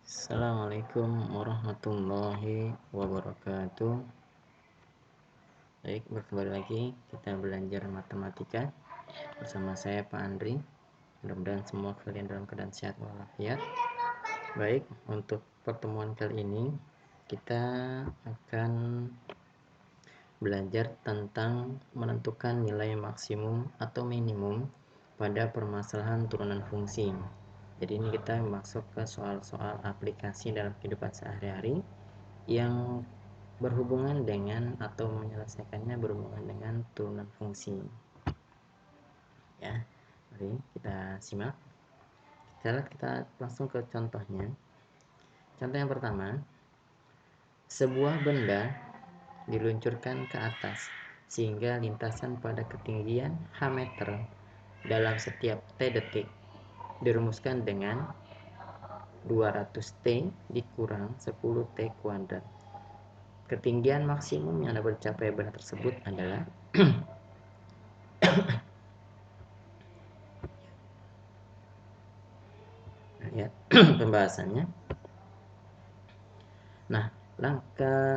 Assalamualaikum warahmatullahi wabarakatuh. Baik, kembali lagi kita belajar matematika bersama saya Pak Andri. Mudah-mudahan semua kalian dalam keadaan sehat walafiat. Baik, untuk pertemuan kali ini kita akan belajar tentang menentukan nilai maksimum atau minimum pada permasalahan turunan fungsi. Jadi ini kita masuk ke soal-soal aplikasi dalam kehidupan sehari-hari yang berhubungan dengan atau menyelesaikannya berhubungan dengan turunan fungsi. Ya, mari kita simak. Kita langsung ke contohnya. Contoh yang pertama, sebuah benda diluncurkan ke atas sehingga lintasan pada ketinggian h meter dalam setiap t detik dirumuskan dengan 200t dikurang 10t kuadrat. Ketinggian maksimum yang dapat dicapai benda tersebut adalah lihat pembahasannya. Nah,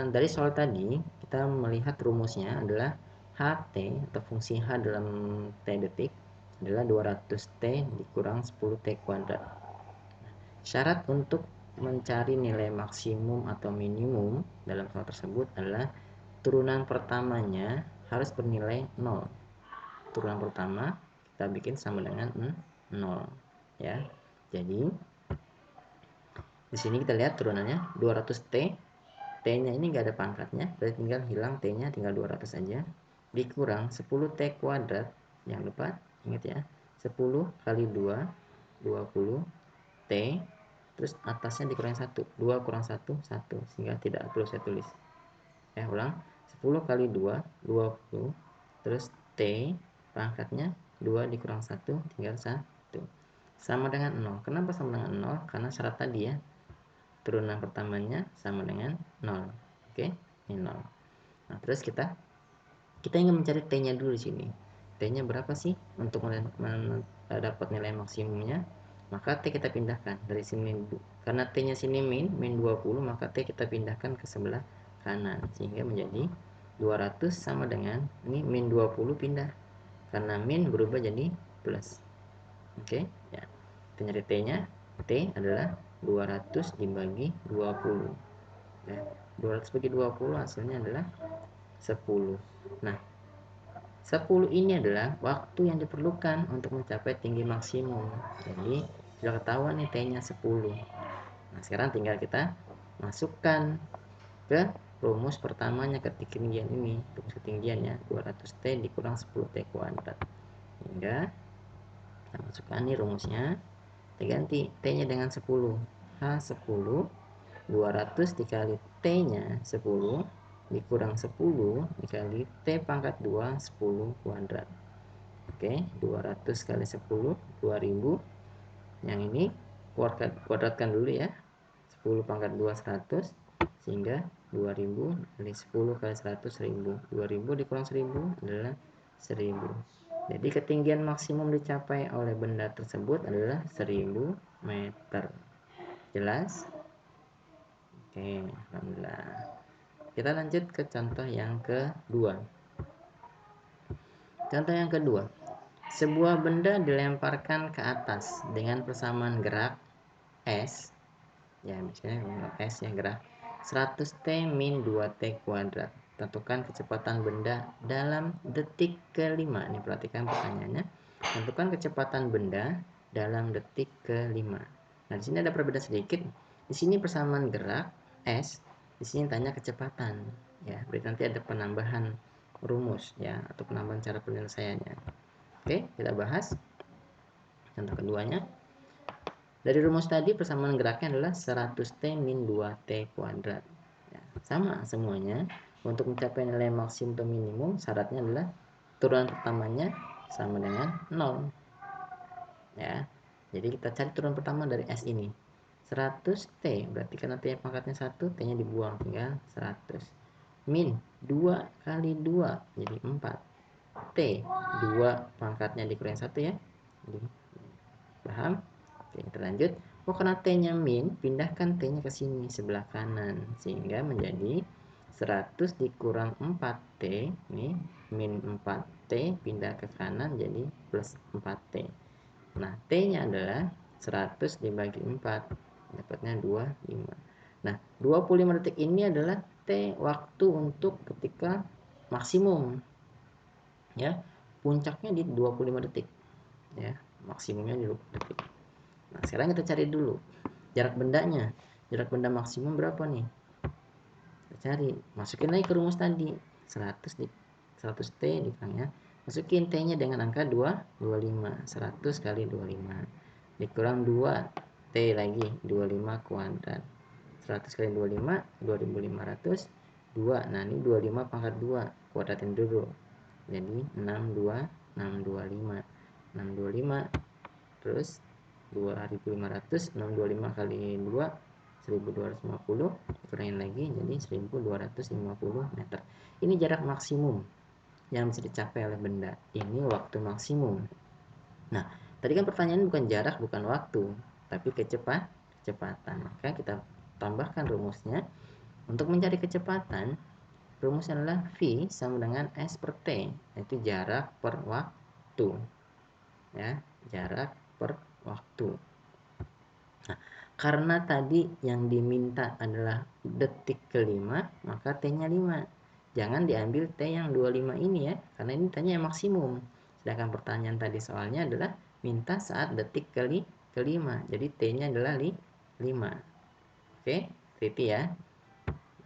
dari soal tadi kita melihat rumusnya adalah HT atau fungsi H dalam T detik adalah 200T dikurang 10T kuadrat. Syarat untuk mencari nilai maksimum atau minimum dalam soal tersebut adalah turunan pertamanya harus bernilai 0. Turunan pertama kita bikin sama dengan 0 ya. Jadi di sini kita lihat turunannya 200T. T-nya ini enggak ada pangkatnya, berarti tinggal hilang T-nya, tinggal 200 saja. Dikurang 10T kuadrat. Jangan lupa, ingat ya. 10 kali 2 20 T, terus atasnya dikurangi 1. 2 kurang 1 1, sehingga tidak perlu saya tulis. Ya, ulang. 10 kali 2 20, terus T pangkatnya 2 dikurang 1 tinggal 1. Sama dengan 0. Kenapa sama dengan 0? Karena syarat tadi ya. Turunan pertamanya sama dengan 0. Oke, ini 0. Nah, terus kita ingin mencari T-nya dulu di sini. T-nya berapa sih untuk dapat nilai maksimumnya? Maka T kita pindahkan dari sini, karena T-nya sini min 20, maka T kita pindahkan ke sebelah kanan sehingga menjadi 200 sama dengan ini min 20 pindah. Karena min berubah jadi plus. Oke, ya. Kita nyari T-nya. T adalah 200 dibagi 20 ya, 200 bagi 20 hasilnya adalah 10. Nah, 10 ini adalah waktu yang diperlukan untuk mencapai tinggi maksimum. Jadi sudah ketahuan nih T-nya 10. Nah, sekarang tinggal kita masukkan ke rumus pertamanya, ketinggian ini. Rumus ketinggiannya 200T dikurang 10T kuadrat. Hingga kita masukkan nih rumusnya. Diganti T-nya dengan 10. H10 200 dikali T-nya 10 dikurang 10 dikali T pangkat 2 10 kuadrat. Oke, 200 kali 10 2000. Yang ini kuadratkan dulu ya. 10 pangkat 2 100 sehingga 2000 kali 10 kali 100 1000. 2000 dikurang 1000 adalah 1000. Jadi ketinggian maksimum dicapai oleh benda tersebut adalah 1000 meter. Jelas? Oke, alhamdulillah. Kita lanjut ke contoh yang kedua. Contoh yang kedua. Sebuah benda dilemparkan ke atas dengan persamaan gerak S. Ya, misalnya S ya, gerak 100T min 2T kuadrat. Tentukan kecepatan benda dalam detik ke-5. Ini perhatikan pertanyaannya. Tentukan kecepatan benda dalam detik ke-5. Nah, di sini ada perbedaan sedikit. Di sini persamaan gerak S, di sini tanya kecepatan. Ya, berarti nanti ada penambahan rumus ya, atau penambahan cara penyelesaiannya. Oke, kita bahas contoh keduanya. Dari rumus tadi persamaan geraknya adalah 100T min 2T kuadrat. Ya, sama semuanya. Untuk mencapai nilai maksimum atau minimum, syaratnya adalah turunan pertamanya sama dengan 0. Ya, jadi kita cari turunan pertama dari S ini. 100T, berarti karena T pangkatnya 1, T-nya dibuang, tinggal 100. Min 2 kali 2, jadi 4. T, 2 pangkatnya dikurangi 1 ya. Jadi, paham? Oke, kita lanjut. Oh, karena T-nya min, pindahkan T-nya ke sini sebelah kanan sehingga menjadi 100 dikurang 4T, ini min 4T pindah ke kanan jadi plus 4T. Nah, T-nya adalah 100 dibagi 4, dapatnya 25. Nah, 25 detik ini adalah T waktu untuk ketika maksimum. Ya, puncaknya di 25 detik. Ya, maksimumnya di 20 detik. Nah, sekarang kita cari dulu jarak bendanya. Jarak benda maksimum berapa nih? Kita cari, masukin lagi ke rumus tadi. 100 T dikurangnya. Masukin T-nya dengan angka 25. 100 kali 25 dikurang 2 T lagi, 25 kuadrat. 100 kali 25 2500 2. Nah, ini 25 pangkat 2, kuadratin dulu. Jadi 625 terus 2500, 625 kali 2 1250, kurangin lagi jadi 1250 meter. Ini jarak maksimum yang bisa dicapai oleh benda. Ini waktu maksimum. Nah, tadi kan pertanyaan bukan jarak, bukan waktu, tapi kecepatan. Maka kita tambahkan rumusnya. Untuk mencari kecepatan, rumusnya adalah V sama dengan S per T, yaitu jarak per waktu. Ya, jarak per waktu. Nah, karena tadi yang diminta adalah detik kelima, maka T-nya 5. Jangan diambil T yang 25 ini ya, karena ini T-nya yang maksimum. Sedangkan pertanyaan tadi soalnya adalah minta saat detik kelima. Jadi T-nya adalah 5. Oke, teliti ya.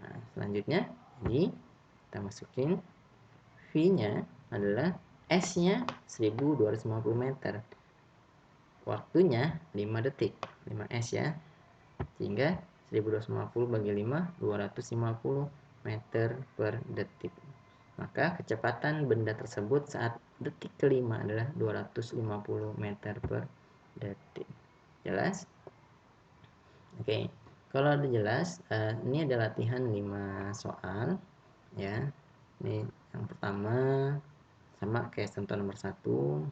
Nah, selanjutnya ini kita masukin V-nya adalah S-nya 1250 meter. Waktunya 5 detik, 5S ya. Sehingga 1250 bagi 5, 250 meter per detik. Maka kecepatan benda tersebut saat detik kelima adalah 250 meter per detik. Jelas? Oke, kalau ada jelas, ini ada latihan 5 soal ya. Ini yang pertama sama kayak contoh nomor 1,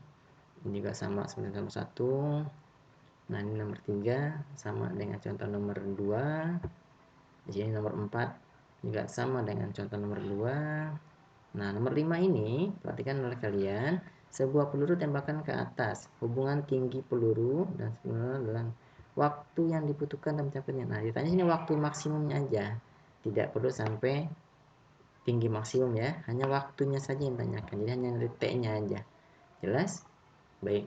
ini juga sama seperti nomor 1. Nah, ini nomor 3 sama dengan contoh nomor 2. Di sini nomor 4 juga sama dengan contoh nomor 2. Nah, nomor 5 ini perhatikan oleh kalian, sebuah peluru tembakan ke atas. Hubungan tinggi peluru dan sebenarnya adalah waktu yang dibutuhkan untuk mencapainya. Nah, ditanya sini waktu maksimumnya aja. Tidak perlu sampai tinggi maksimum ya, hanya waktunya saja yang ditanyakan. Jadi hanya dari T-nya aja. Jelas? Baik.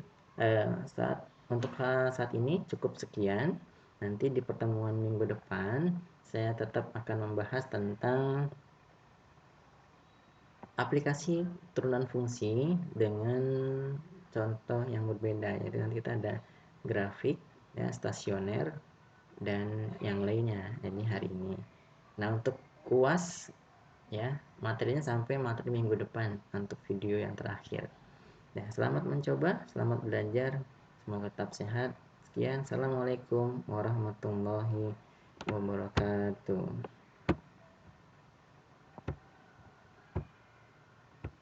Untuk saat ini cukup sekian. Nanti di pertemuan minggu depan saya tetap akan membahas tentang aplikasi turunan fungsi dengan contoh yang berbeda. Jadi nanti kita ada grafik ya, stasioner dan yang lainnya. Jadi hari ini. Nah, untuk UAS ya, materinya sampai materi minggu depan untuk video yang terakhir. Nah, selamat mencoba, selamat belajar, semoga tetap sehat. Sekian, assalamualaikum warahmatullahi wabarakatuh.